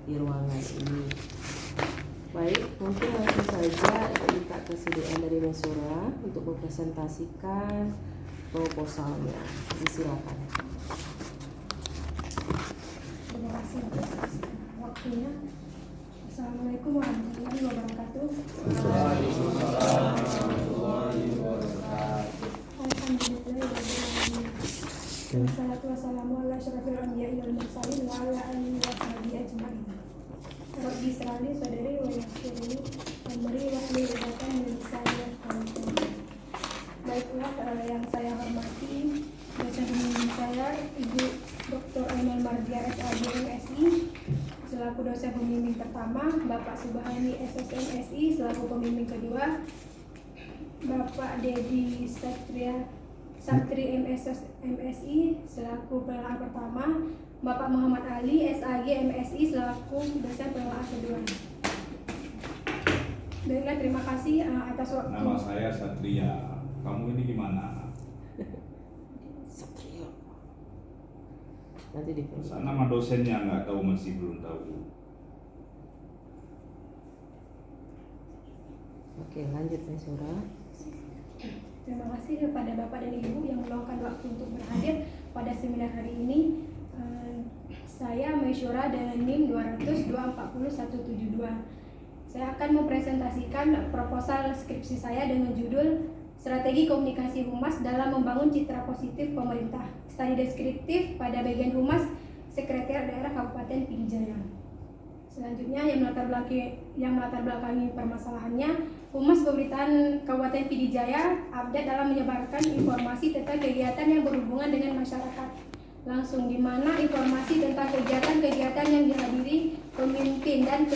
di ruangan ini. Baik, mungkin langsung saja kita kesediaan dari Mesura untuk mempresentasikan proposalnya. Disilakan. Terima kasih atas waktunya. Assalamualaikum warahmatullahi wabarakatuh. Wassalatu wassalamu ala asyrafil anbiya'i wal mursalin wa ala alihi wa sahbihi ajma'in. Rabbi israh li sadri wa yassir li amri wahlul 'uqdatam min lisani yafqahu qawli. Baiklah, yang saya hormati dosen pembimbing saya Ibu Dr. Ainul Mardiah SAG MSI selaku dosen pembimbing pertama, Bapak Subhani SSM SI selaku pembimbing kedua, Bapak Dedi Satri MSI selaku penelaah pertama, Bapak Muhammad Ali SAG MSI selaku dosen penelaah kedua. Baiklah, terima kasih atas waktu. Nama saya Satria. Kamu ini gimana? Satrio. Nanti di Masa nama dosennya nggak tahu, masih belum tahu. Oke, lanjut Mesura. Terima kasih kepada Bapak dan Ibu yang meluangkan waktu untuk berhadir pada seminar hari ini. Saya Mesura dengan NIM 200240172. Saya akan mempresentasikan proposal skripsi saya dengan judul Strategi Komunikasi Humas dalam Membangun Citra Positif Pemerintah. Studi deskriptif pada bagian Humas Sekretariat Daerah Kabupaten Pidijaya. Selanjutnya yang melatar belakangi permasalahannya, Humas Pemerintahan Kabupaten Pidijaya update dalam menyebarkan informasi tentang kegiatan yang berhubungan dengan masyarakat langsung, di mana informasi tentang kegiatan-kegiatan yang dihadiri pemimpin dan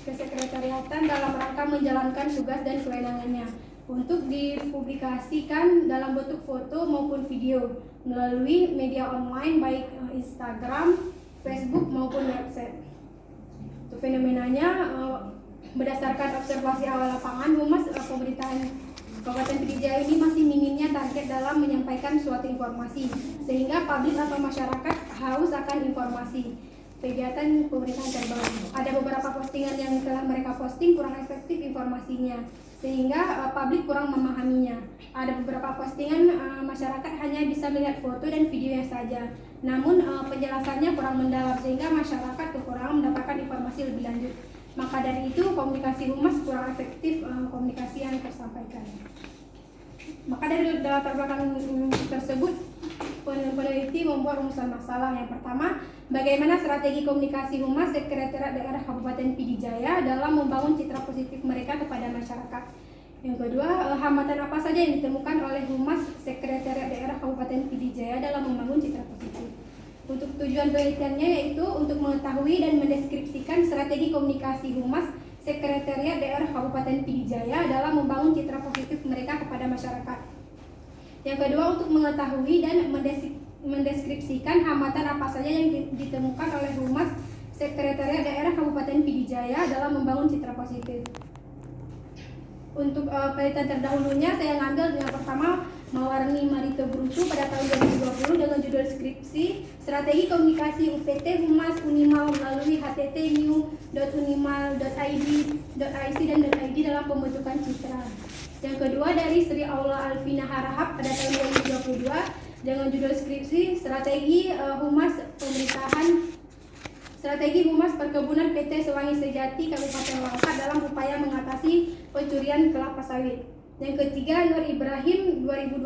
kesekretariatan dalam rangka menjalankan tugas dan kewenangannya untuk dipublikasikan dalam bentuk foto maupun video melalui media online baik Instagram, Facebook maupun website. Untuk fenomenanya, berdasarkan observasi awal lapangan, Humas Pemerintahan Kabupaten Pidijaya ini masih minimnya target dalam menyampaikan suatu informasi, sehingga publik atau masyarakat haus akan informasi. Kegiatan pemerintahan terbaru. Ada beberapa postingan yang telah mereka posting kurang efektif informasinya, sehingga publik kurang memahaminya. Ada beberapa postingan masyarakat hanya bisa melihat foto dan videonya saja, namun penjelasannya kurang mendalam sehingga masyarakat kekurangan mendapatkan informasi lebih lanjut. Maka dari itu komunikasi humas kurang efektif komunikasi yang tersampaikan. Maka dari latar belakang tersebut, peneliti membuat rumusan masalah. Yang pertama, bagaimana strategi komunikasi Humas Sekretariat Daerah Kabupaten Pidijaya dalam membangun citra positif mereka kepada masyarakat. Yang kedua, hambatan apa saja yang ditemukan oleh Humas Sekretariat Daerah Kabupaten Pidijaya dalam membangun citra positif. Untuk tujuan penelitiannya yaitu untuk mengetahui dan mendeskripsikan strategi komunikasi Humas Sekretariat Daerah Kabupaten Pidijaya dalam membangun citra positif mereka kepada masyarakat. Yang kedua, untuk mengetahui dan mendeskripsikan hambatan apa saja yang ditemukan oleh Humas Sekretariat Daerah Kabupaten Pidijaya dalam membangun citra positif. Untuk penelitian terdahulunya saya ngambil yang pertama Mawarni Marito Brutu pada tahun 2020 dengan judul skripsi Strategi Komunikasi UPT Humas Unimal melalui http://unimal.id dan .id dalam pembentukan citra. Yang kedua dari Sri Aula Alvina Harahap pada tahun 2022 dengan judul skripsi Strategi Humas Perkebunan PT Sewangi Sejati Kabupaten Langkat dalam upaya mengatasi pencurian kelapa sawit. Yang ketiga, Nur Ibrahim 2020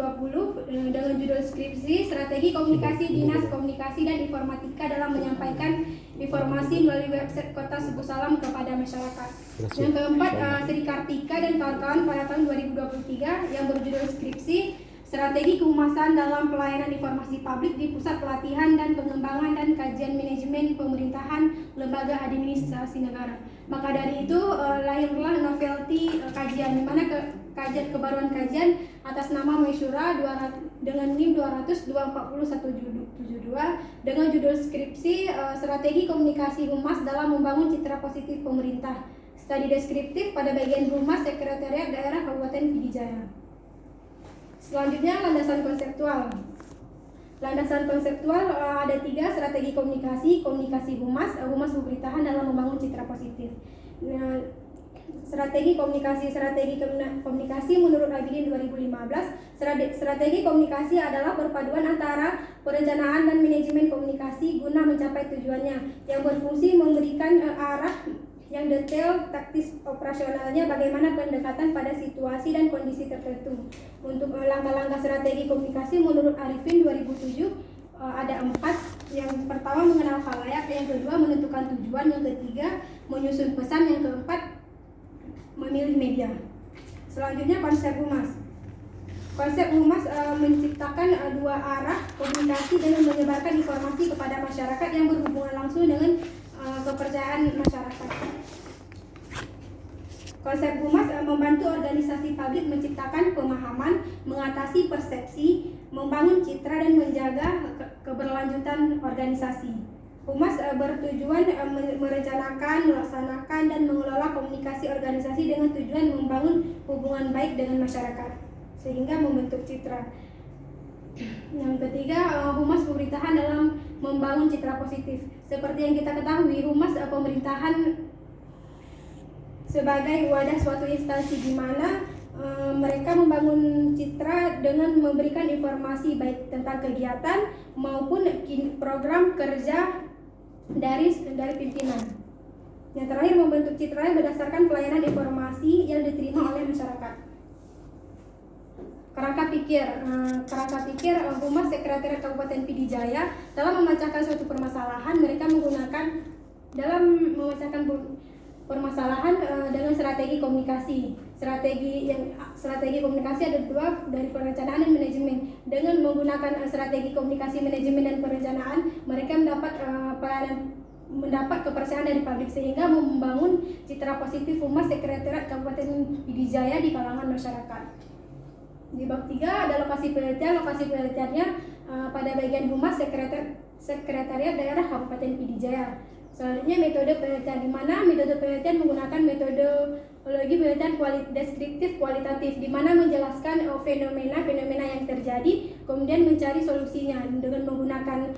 dengan judul skripsi Strategi Komunikasi Dinas Komunikasi dan Informatika dalam menyampaikan informasi melalui website Kota Suku Salam kepada masyarakat. Yang keempat, Sri Kartika dan kawan-kawan pada tahun 2023 yang berjudul skripsi Strategi Kehumasan dalam Pelayanan Informasi Publik di Pusat Pelatihan dan Pengembangan dan Kajian Manajemen Pemerintahan Lembaga Administrasi Negara. Maka dari itu lahirlah novelty kajian, di mana kajian kebaruan kajian atas nama Mesura dengan NIM 200240172 dengan judul skripsi Strategi Komunikasi Humas dalam Membangun Citra Positif Pemerintah. Studi deskriptif pada bagian Humas Sekretariat Daerah Kabupaten Pidijaya. Selanjutnya, landasan konseptual. Landasan konseptual ada 3, strategi komunikasi, komunikasi humas, humas pemerintahan dalam membangun citra positif. Nah, strategi komunikasi menurut Abidin 2015, strategi komunikasi adalah perpaduan antara perencanaan dan manajemen komunikasi guna mencapai tujuannya, yang berfungsi memberikan arah yang detail, taktis operasionalnya, bagaimana pendekatan pada situasi dan kondisi tertentu. Untuk langkah-langkah strategi komunikasi menurut Arifin 2007 ada 4. Yang pertama mengenal khalayak, yang kedua menentukan tujuan, yang ketiga menyusun pesan, yang keempat memilih media. Selanjutnya konsep humas. Konsep humas menciptakan 2 arah komunikasi dengan menyebarkan informasi kepada masyarakat yang berhubungan langsung dengan kepercayaan masyarakat. Konsep humas membantu organisasi publik menciptakan pemahaman, mengatasi persepsi, membangun citra dan menjaga keberlanjutan organisasi. Humas bertujuan merencanakan, melaksanakan dan mengelola komunikasi organisasi dengan tujuan membangun hubungan baik dengan masyarakat sehingga membentuk citra. Yang ketiga, humas pemerintahan dalam membangun citra positif. Seperti yang kita ketahui, humas pemerintahan sebagai wadah suatu instansi di mana mereka membangun citra dengan memberikan informasi baik tentang kegiatan maupun program kerja dari pimpinan. Yang terakhir, membentuk citra berdasarkan pelayanan informasi yang diterima oleh masyarakat. Kerangka pikir Humas Sekretariat Kabupaten PD Jaya dalam memecahkan suatu permasalahan, mereka menggunakan permasalahan dengan strategi komunikasi. Strategi komunikasi ada 2, dari perencanaan dan manajemen. Dengan menggunakan strategi komunikasi, manajemen dan perencanaan, mereka mendapat kepercayaan dari publik sehingga membangun citra positif Humas Sekretariat Kabupaten PD Jaya di kalangan masyarakat. Di bab 3 ada lokasi penelitian. Lokasi penelitiannya pada bagian Humas Sekretariat Daerah Kabupaten PD Jaya. Selanjutnya metode penelitian, di mana metode penelitian menggunakan metodologi penelitian deskriptif kualitatif, di mana menjelaskan fenomena yang terjadi, kemudian mencari solusinya. Dengan menggunakan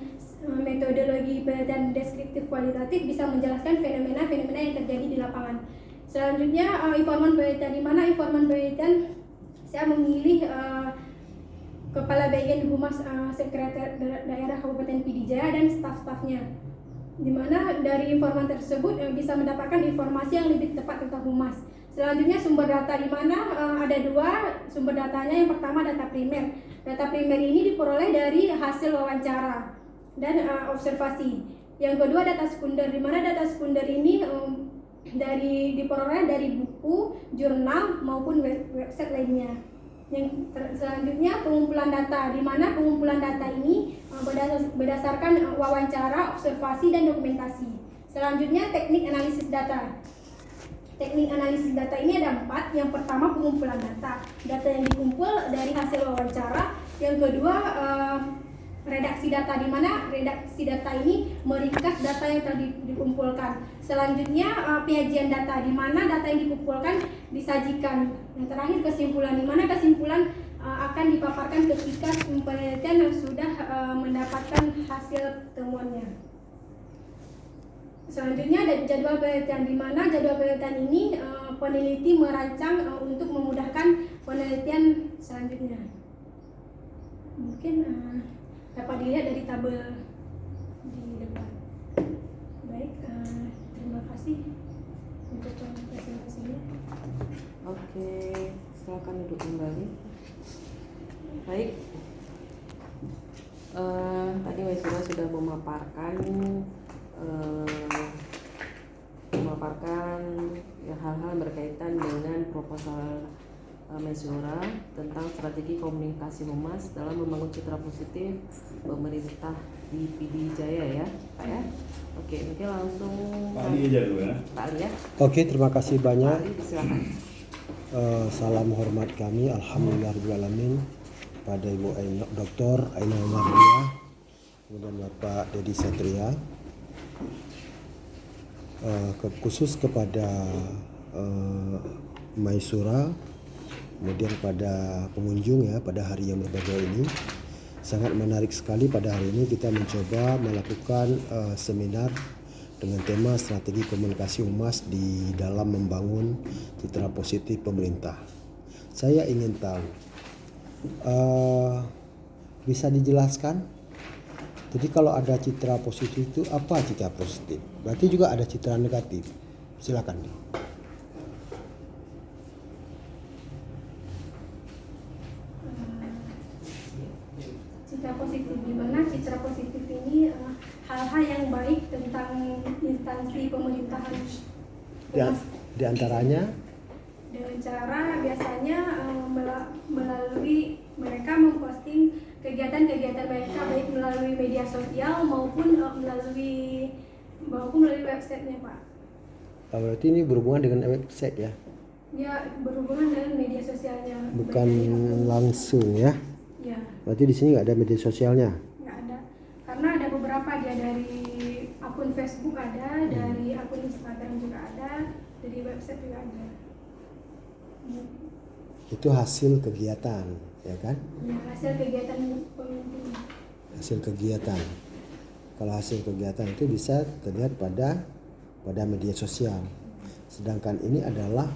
metodologi penelitian deskriptif kualitatif bisa menjelaskan fenomena yang terjadi di lapangan. Selanjutnya informan penelitian, di mana informan penelitian saya memilih Kepala Bagian Humas Sekretariat Daerah Kabupaten PD Jaya dan staf-stafnya, di mana dari informan tersebut bisa mendapatkan informasi yang lebih tepat tentang humas. Selanjutnya sumber data, di mana ada 2 sumber datanya. Yang pertama data primer. Data primer ini diperoleh dari hasil wawancara dan observasi. Yang kedua data sekunder, di mana data sekunder ini diperoleh dari buku, jurnal maupun website lainnya. Yang selanjutnya pengumpulan data, di mana pengumpulan data ini berdasarkan wawancara, observasi dan dokumentasi. Selanjutnya teknik analisis data. Teknik analisis data ini ada 4. Yang pertama pengumpulan data yang dikumpul dari hasil wawancara. Yang kedua redaksi data, di mana redaksi data ini meringkas data yang telah dikumpulkan. Selanjutnya penyajian data, di mana data yang dikumpulkan disajikan. Yang terakhir kesimpulan, di mana kesimpulan akan dipaparkan ketika penelitian yang sudah mendapatkan hasil temuannya. Selanjutnya ada jadwal penelitian, di mana jadwal penelitian ini peneliti merancang untuk memudahkan penelitian selanjutnya. Mungkin dapat dilihat dari tabel di depan. Baik, terima kasih untuk presentasinya. Oke, silakan duduk kembali. Baik, tadi Maisura sudah memaparkan hal-hal berkaitan dengan proposal Maisura tentang strategi komunikasi humas dalam membangun citra positif pemerintah di PD Jaya ya, Pak ya. Oke, mungkin langsung Pak Ali aja dulu ya. Pak Ali ya. Oke, terima kasih banyak. Pak Ali, silakan. Salam hormat kami, alhamdulillahirrahmanirrahim, pada Ibu Dr. Aina Mardia, kemudian Bapak Dedi Satria, khusus kepada Maisura, kemudian pada pengunjung ya pada hari yang berbahagia ini. Sangat menarik sekali pada hari ini kita mencoba melakukan seminar dengan tema strategi komunikasi humas di dalam membangun citra positif pemerintah. Saya ingin tahu, bisa dijelaskan? Jadi kalau ada citra positif itu apa citra positif? Berarti juga ada citra negatif. Silakan. Citra positif, di mana citra positif ini hal-hal yang baik tentang instansi pemerintahan. Di antaranya Dengan cara biasanya melalui mereka memposting kegiatan-kegiatan mereka baik melalui media sosial maupun melalui websitenya, Pak. berarti ini berhubungan dengan website ya, Ya, berhubungan dengan media sosialnya. bukan Berarti langsung ya. ya, Berarti di sini nggak ada media sosialnya. nggak ada. Karena ada beberapa dia dari akun Facebook ada, dari akun Instagram juga ada, dari website juga ada. Itu hasil kegiatan, ya kan? Ya, hasil kegiatan pemimpin. Hasil kegiatan. Kalau hasil kegiatan itu bisa terlihat pada media sosial. Sedangkan ini adalah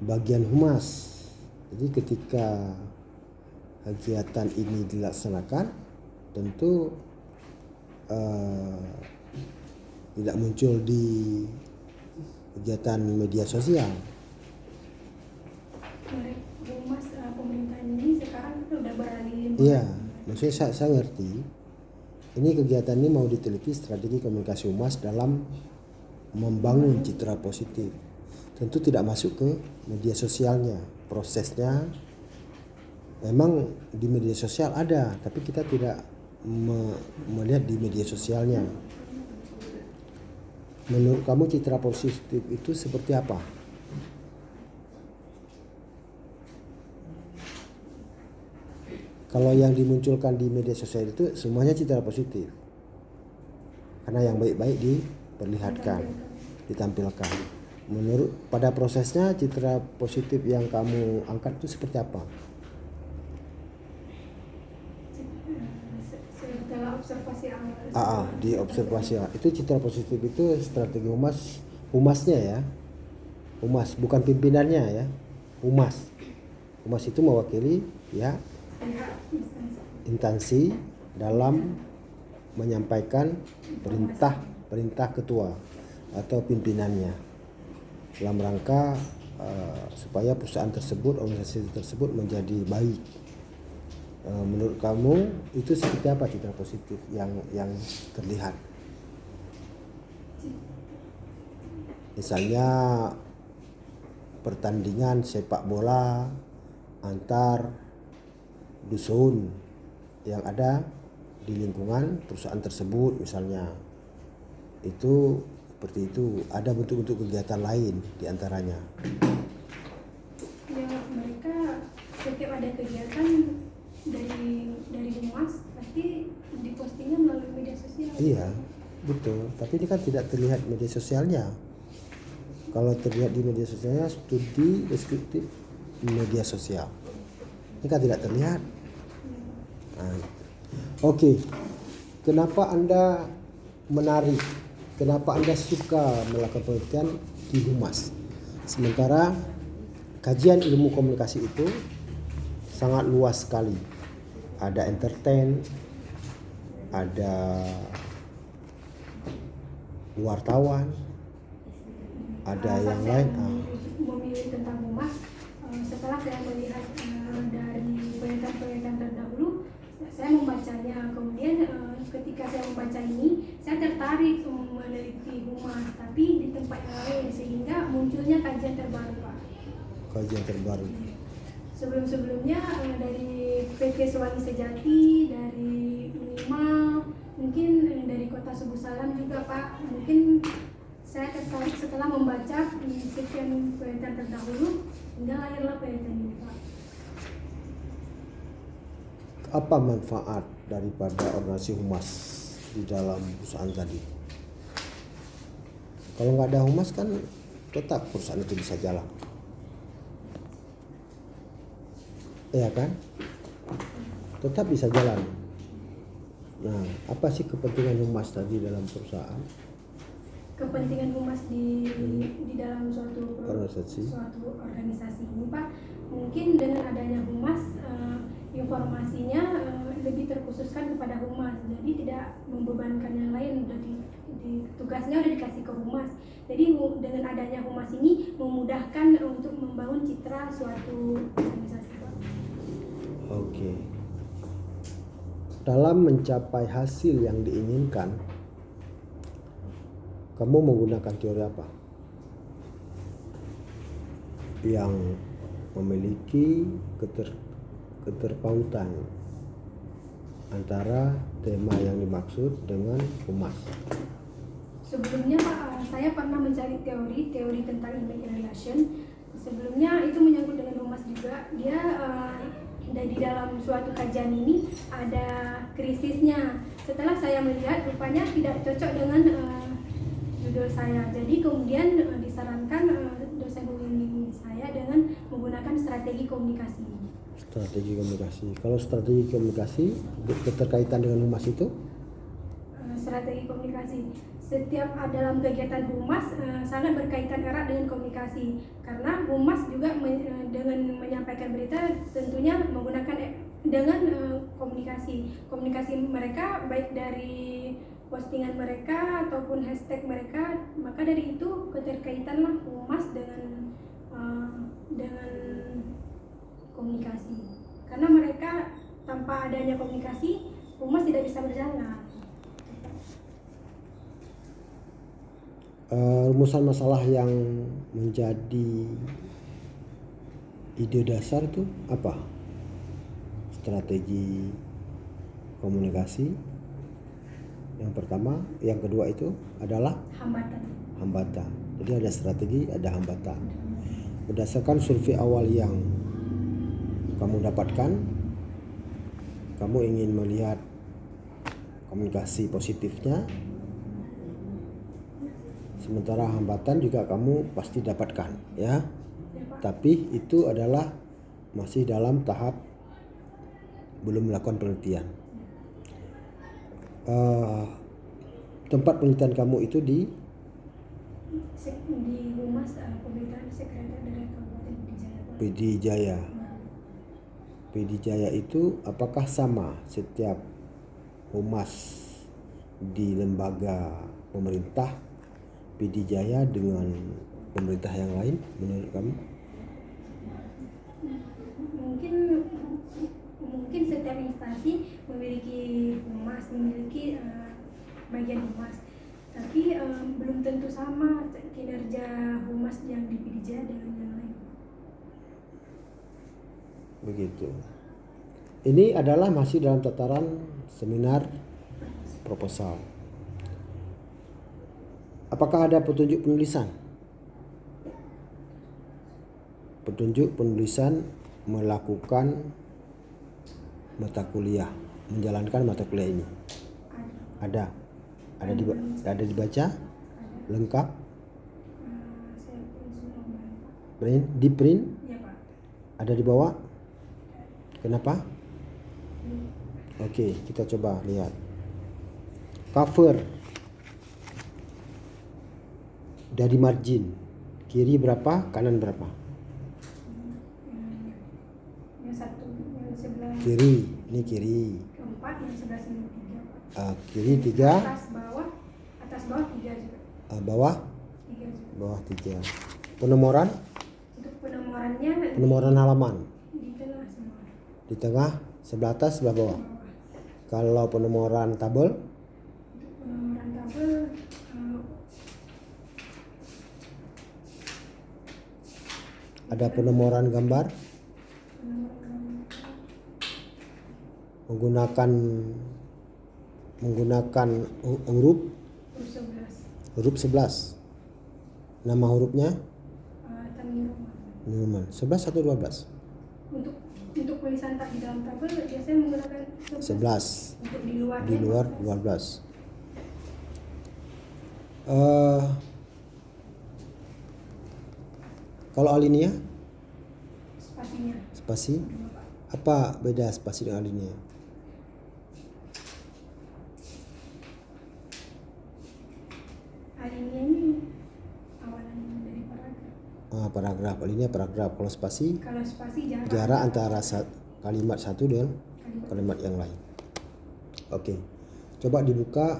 bagian humas. Jadi ketika kegiatan ini dilaksanakan, tentu tidak muncul di kegiatan media sosial. Humas pemerintahan ini sekarang udah beralih. Iya, maksudnya saya ngerti. Ini kegiatan ini mau diteliti strategi komunikasi humas dalam membangun citra positif. Tentu tidak masuk ke media sosialnya. Prosesnya memang di media sosial ada, tapi kita tidak melihat di media sosialnya. Menurut kamu citra positif itu seperti apa? Kalau yang dimunculkan di media sosial itu semuanya citra positif. Karena yang baik-baik diperlihatkan, ditampilkan. Menurut pada prosesnya citra positif yang kamu angkat itu seperti apa? Setelah observasi awal. Di observasi itu citra positif itu strategi humasnya ya. Humas bukan pimpinannya ya. Humas itu mewakili ya instansi dalam menyampaikan perintah ketua atau pimpinannya dalam rangka supaya perusahaan tersebut, organisasi tersebut menjadi baik. Menurut kamu itu seperti apa citra positif yang terlihat? Misalnya pertandingan sepak bola antar dusun yang ada di lingkungan perusahaan tersebut misalnya, itu seperti itu. Ada bentuk-bentuk kegiatan lain diantaranya. Ya, mereka setiap ada kegiatan dari humas pasti dipostingnya melalui media sosial. Iya, betul. Tapi ini kan tidak terlihat media sosialnya. Kalau terlihat di media sosialnya studi deskriptif media sosial. Ini kan tidak terlihat. Oke. Kenapa Anda menarik? Kenapa Anda suka melakukan penelitian di humas? Sementara kajian ilmu komunikasi itu sangat luas sekali. Ada entertain, ada wartawan, ada yang lain. Memilih tentang humas setelah saya melihat dari penelitian terdahulu, saya membacanya. Kemudian ketika saya membaca ini, saya tertarik meneliti humas, tapi di tempat lain, sehingga munculnya kajian terbaru, Pak. Kajian terbaru. Sebelum-sebelumnya dari PT Sewangi Sejati, dari Unima, mungkin dari Kota Subuh Salam juga, Pak. Mungkin saya tertarik setelah membaca sekian penelitian terdahulu, hingga lahirlah penelitian ini, Pak. Apa manfaat daripada organisasi humas di dalam perusahaan tadi? Kalau nggak ada humas kan tetap perusahaan itu bisa jalan. Iya kan? tetap bisa jalan. Nah, apa sih kepentingan humas tadi dalam perusahaan? Kepentingan humas di dalam suatu organisasi ini Pak, mungkin dengan adanya humas informasinya lebih terkhususkan kepada humas, jadi tidak membebankan yang lain, tugasnya udah dikasih ke humas. Jadi dengan adanya humas ini memudahkan untuk membangun citra suatu organisasi Pak. Oke. Dalam mencapai hasil yang diinginkan, kamu menggunakan teori apa? Yang memiliki keterpautan antara tema yang dimaksud dengan humas. Sebelumnya Pak, saya pernah mencari teori tentang image relation. Sebelumnya itu menyangkut dengan humas juga. Dia di dalam suatu kajian ini ada krisisnya. Setelah saya melihat rupanya tidak cocok dengan judul saya. Jadi kemudian disarankan dosen pembimbing saya dengan menggunakan strategi komunikasi. Strategi komunikasi. Kalau strategi komunikasi keterkaitan dengan humas itu? Strategi komunikasi. Setiap dalam kegiatan humas sangat berkaitan erat dengan komunikasi, karena humas juga dengan menyampaikan berita tentunya menggunakan dengan komunikasi mereka, baik dari postingan mereka ataupun hashtag mereka, maka dari itu keterkaitanlah humas dengan komunikasi, karena mereka tanpa adanya komunikasi humas tidak bisa berjalan. Rumusan masalah yang menjadi ide dasar itu apa? Strategi komunikasi yang pertama, yang kedua itu adalah hambatan. Jadi ada strategi, ada hambatan. Berdasarkan survei awal yang kamu dapatkan, kamu ingin melihat komunikasi positifnya, sementara hambatan juga kamu pasti dapatkan, ya. Tapi itu adalah masih dalam tahap belum melakukan penelitian. Tempat penelitian kamu itu di Humas Pemerintahan Sekretariat Kabupaten PD Jaya. PD Jaya itu apakah sama setiap humas di lembaga pemerintah PD Jaya dengan pemerintah yang lain menurut kamu? Mungkin setiap instansi memiliki humas, memiliki bagian humas, tapi belum tentu sama kinerja humas yang di PD Jaya dengan yang lain. Begitu. Ini adalah masih dalam tataran seminar proposal. Apakah ada petunjuk penulisan? Petunjuk penulisan melakukan mata kuliah, menjalankan mata kuliah ini. Ada dibaca lengkap. Di print? Ya, Pak. Ada dibawa? Kenapa? Oke, kita coba lihat. Cover dari margin kiri berapa, kanan berapa? Yang satu, yang sebelah Kiri, ini kiri. keempat, yang sebelah sini 3. Kiri 3, Atas bawah 3 juga. bawah 3 juga. bawah 3. Penomoran, Untuk penomorannya penomoran halaman di tengah semua. di tengah, sebelah atas, sebelah bawah. Kalau penomoran tabel, Untuk penomoran tabel ada penomoran gambar menggunakan huruf 11. Nama hurufnya Newman. 11 atau 12? Untuk tulisan tak di dalam tabel biasanya menggunakan 11. Untuk Di luar 12. Kalau alinea, spasinya. spasi, apa beda spasi dengan alinea? paragraf, alinea paragraf. Kalau spasi, Kalau spasi jarak antara kalimat satu dengan kalimat yang lain. Oke, coba dibuka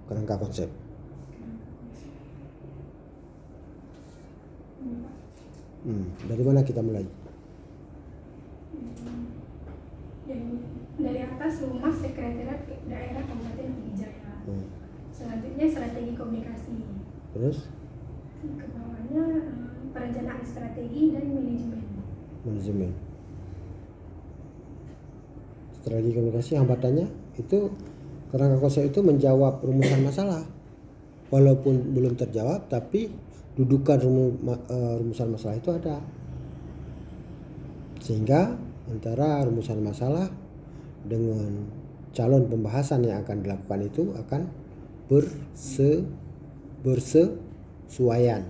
kerangka konsep. Dari mana kita mulai? Dari atas Humas Sekretariat Daerah Kabupaten Pidijaya. Selanjutnya strategi komunikasi. Terus Ke bawahnya perencanaan strategi dan manajemen. manajemen. Strategi komunikasi hambatannya itu kerangka konsep itu menjawab rumusan masalah. Walaupun belum terjawab, tapi dudukan rumusan masalah itu ada. Sehingga antara rumusan masalah dengan calon pembahasan yang akan dilakukan itu akan bersesuaian.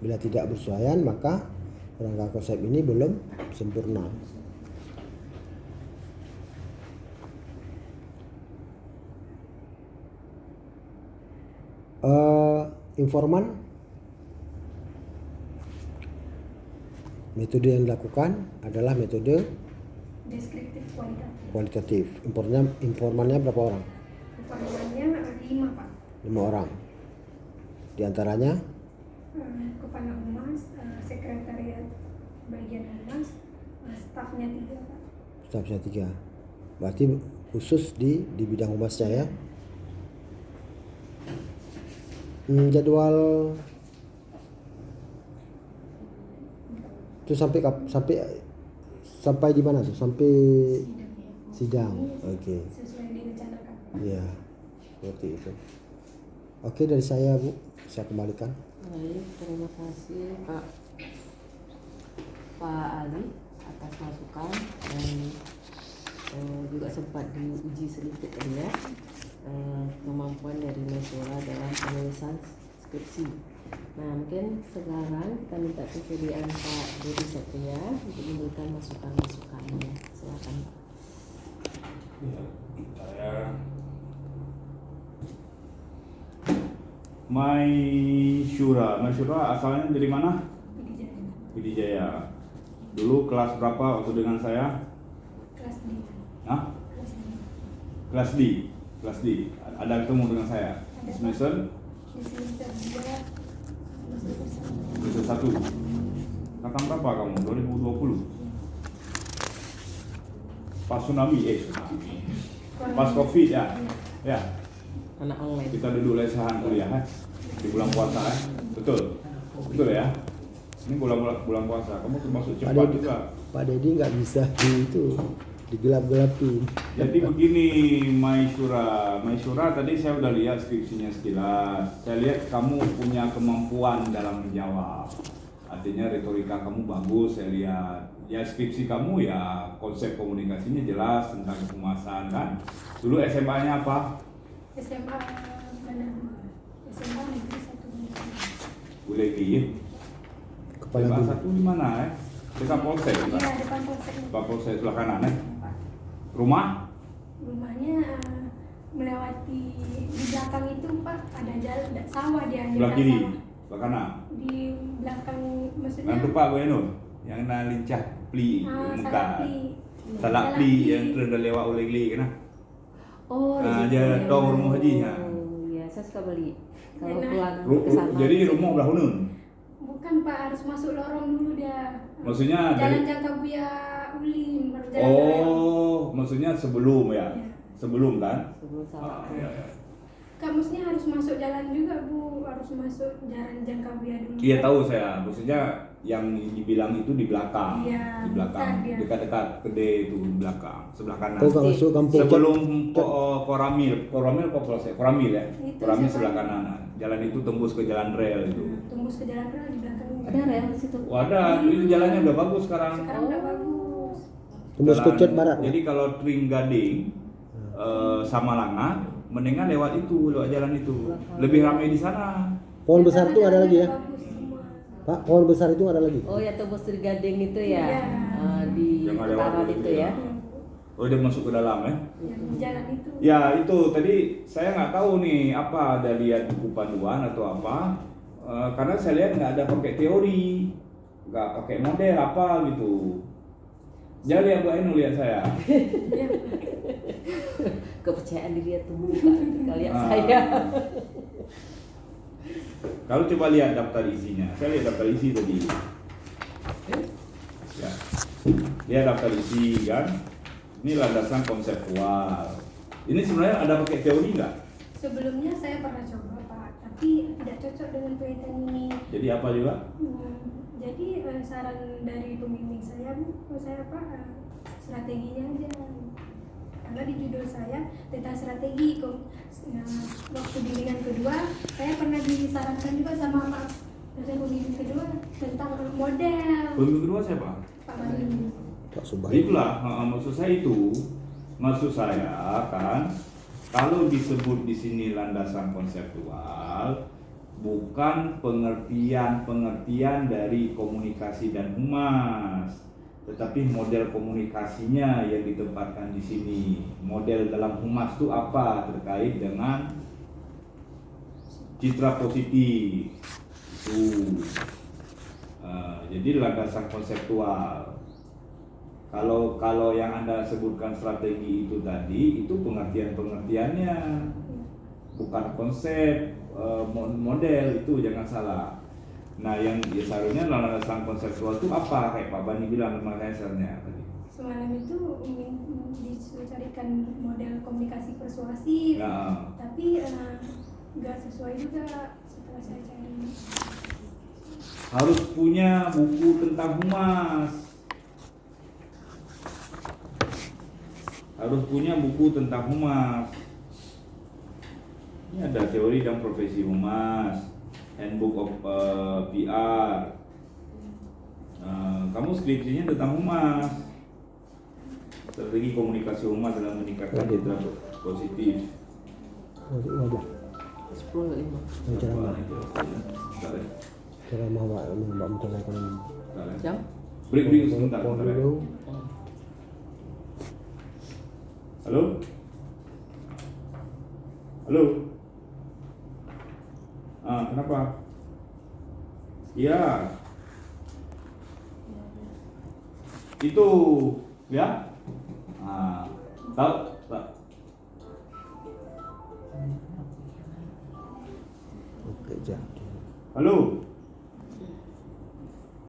Bila tidak bersesuaian, maka kerangka konsep ini belum sempurna. Informan, metode yang dilakukan adalah metode Deskriptif kualitatif. kualitatif. Informannya berapa orang? Informannya 5 Pak. 5 orang. Di antaranya Kepala Humas, Sekretariat Bagian Humas, stafnya 3 Pak. stafnya 3. Berarti khusus di bidang humasnya ya. Jadwal itu sampai di mana tuh? Sampai sidang. Oke. Sesuai direncanakan. Iya. Seperti itu. Oke, dari saya Bu, saya kembalikan. Baik, terima kasih Pak Ali atas masukan dan juga sempat diuji sedikit tadi ya kemampuan dari Maisura dalam penulisan skripsi. Nah, mungkin sekarang kita minta kesediaan Pak Budi Satria untuk memberikan masukan-masukannya. Silakan Pak. Saya Maisura asalnya dari mana? Pidijaya. Pidijaya. Dulu kelas berapa waktu dengan saya? Kelas D. Hah? Kelas D. Kelas D. Kelas D. Ada ketemu dengan saya. Ada, Semester Di semester 2 semester 1. Angkatan berapa kamu? 2020. Pas tsunami, pas Covid ya. Ya. Anak online. Kita duduk lesehan kuliah di bulan puasa Betul. Betul ya. Ini bulan puasa. Kamu termasuk cepat juga. Pak Dedi nggak bisa digelap-gelapin. Jadi begini Maisura tadi saya udah lihat skripsinya sekilas. Saya lihat kamu punya kemampuan dalam menjawab. Artinya retorika kamu bagus saya lihat. Ya skripsi kamu ya konsep komunikasinya jelas tentang kehumasan kan. Dulu SMA-nya apa? SMA Manado. SMA Negeri 1 Manado. Ulegi. Kepala SMA bin. 1 di mana ya? Dekat Polsek Iya, kan? depan polsek. Dekat Polsek sebelah kanan ya? Pak. Rumah? Rumahnya melewati di belakang itu Pak ada jalan sawah dia di Sebelah belakang kiri? sawah. Sebelah kanan? Di belakang maksudnya Yang Pak Bueno yang na lincah pli muka. Salak pli yang terus dah lewat Ulegi kan? Oh, di situ Dia ya. tahu rumah haji ya. Iya, saya suka beli. Kalau Enak. pulang ke sana. Jadi rumah belah hunun. Bukan Pak, harus masuk lorong dulu dia. Maksudnya Jalan dari Jangkabuya Ulim, baru jalan raya. maksudnya sebelum ya. Iya. Sebelum kan? sebelum salah. Iya, iya. Kak, maksudnya harus masuk jalan juga Bu, harus masuk jalan Jangkabuya dulu. Iya tahu saya. Maksudnya yang dibilang itu di belakang. Iya, Di belakang. bukan dia. Dekat-dekat kedai itu di belakang, sebelah kanan. Oh, nggak masuk kampung. Sebelum Koramil apa Polsek? Koramil ya. Itu Koramil siapa? sebelah kanan. Jalan itu tembus ke jalan rel itu. Tembus ke jalan raya di belakang. Ada rel di situ. Wadah, itu jalannya udah bagus sekarang. Sekarang udah bagus. Tembus ke Jalan- Cet Barat. Jadi kalau Tring Gading sama Langa, mendingan lewat jalan itu. Lebih ramai di sana. Pohon besar itu ada lagi ya? Bagus semua. Pak, pohon besar itu ada lagi. Oh ya, tembus di Gading itu ya. Iya. Di Yang ada utara waktu itu itu ya. ya. Oh dia masuk ke dalam ya? Yang jalan itu. Ya itu tadi saya nggak tahu nih apa ada lihat buku panduan atau apa. karena saya lihat nggak ada pakai teori, nggak pakai model apa gitu. Jangan lihat Bu Ainul, lihat saya. Kepercayaan diri ya tumbuh ketika lihat saya. Kalau coba lihat daftar isinya, saya lihat daftar isi tadi. Ya, lihat daftar isi kan. Ini landasan konseptual. Ini sebenarnya ada pakai teori nggak? Sebelumnya saya pernah coba Pak, tapi tidak cocok dengan penelitian ini. Jadi apa juga? Jadi saran dari pembimbing saya Bu, saya strateginya aja. Karena di judul saya tentang strategi. Waktu bimbingan kedua, saya pernah disarankan juga sama Pak dosen pembimbing kedua tentang model. Pembimbing kedua siapa? Pak Bani. Pak Subhan. Itulah maksud saya itu. Maksud saya kan, kalau disebut di sini landasan konseptual, bukan pengertian dari komunikasi dan humas, tetapi model komunikasinya yang ditempatkan di sini. Model dalam humas itu apa? Terkait dengan citra positif. Itu. Jadi landasan konseptual. Kalau yang Anda sebutkan strategi itu tadi, itu pengertiannya, bukan konsep model, itu jangan salah. Nah, yang seharusnya landasan konseptual itu apa? Kayak Pak Bani bilang makanya tadi. Semalam itu disuruh carikan model komunikasi persuasif, Nah, tapi nggak sesuai juga setelah saya cari. harus punya buku tentang humas. Harus punya buku tentang humas. Ini ada teori dan profesi humas, Handbook of PR. Kamu skripsinya tentang humas, strategi komunikasi humas dalam meningkatkan citra positif. Waduh, 10.5. ceramah. Bentar ya. Ceramah Mbak Menteri Ekonomi. Bentar ya. Jam? Break sebentar. Pohon Ya. dulu. Halo? Halo? Kenapa? Iya. Itu, ya? Tahu? Oke, jadi. Halo?